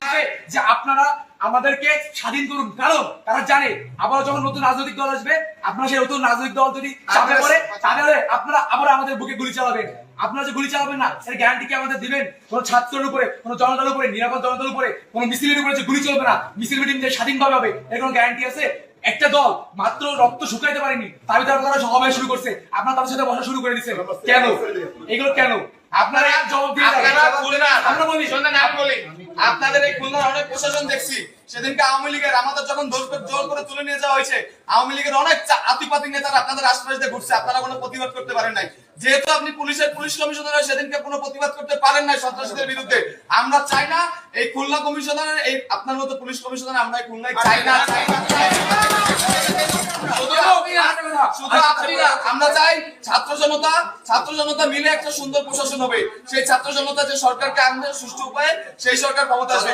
বলতেছে যে আপনারা আমাদেরকে স্বাধীন করুন, কারণ তারা জানে আবার যখন নতুন রাজনৈতিক দল আসবে, আপনারা সেই নতুন রাজনৈতিক দল যদি চাপে পড়ে তাহলে আপনারা আবার আমাদের বুকে গুলি চালাবেন। আপনারা যে গুলি চালাবেন না, এর গ্যারান্টি কি আমাদের দিবেন? কোন ছাত্রের উপরে, কোন জনতার উপরে, নিরাপদ জনতার উপরে, কোন মিছিলের উপরে যে গুলি চলবে না, মিছিল মিটিং যে স্বাধীনভাবে হবে, এর কোন গ্যারান্টি আছে? একটা দল মাত্র রক্ত শুকাইতে পারেনি, তাই তারা সমাবেশ শুরু করছে, আপনারা তাদের সাথে বসা শুরু করে দিচ্ছেন কেন? এগুলো কেন? আপনারা জবাব দিয়ে আমরা বলি আপনাদের এই খুলনার অনেক প্রশাসন দেখছি, সেদিনকে আওয়ামী লীগের আমাদের যখন জোর করে তুলে নিয়ে যাওয়া হয়েছে, আওয়ামী লীগের অনেক আতিপাতি নেতারা আপনাদের আশপাশে ঘুরছে, আপনারা কোনো প্রতিবাদ করতে পারেন নাই। যেহেতু আপনি পুলিশ কমিশনার সেদিনকে কোনো প্রতিবাদ করতে পারেন নাই সন্ত্রাসীদের বিরুদ্ধে, আমরা চাই না এই খুলনা কমিশনারের এই আপনার মতো পুলিশ কমিশনার আমরা খুলনায় চাই না। আমরা চাই ছাত্র জনতা মিলে একটা সুন্দর প্রশাসন হবে, সেই ছাত্র জনতা যে সরকারকে আনবে সুষ্ঠু উপায়ে, সেই সরকার ক্ষমতা আসবে।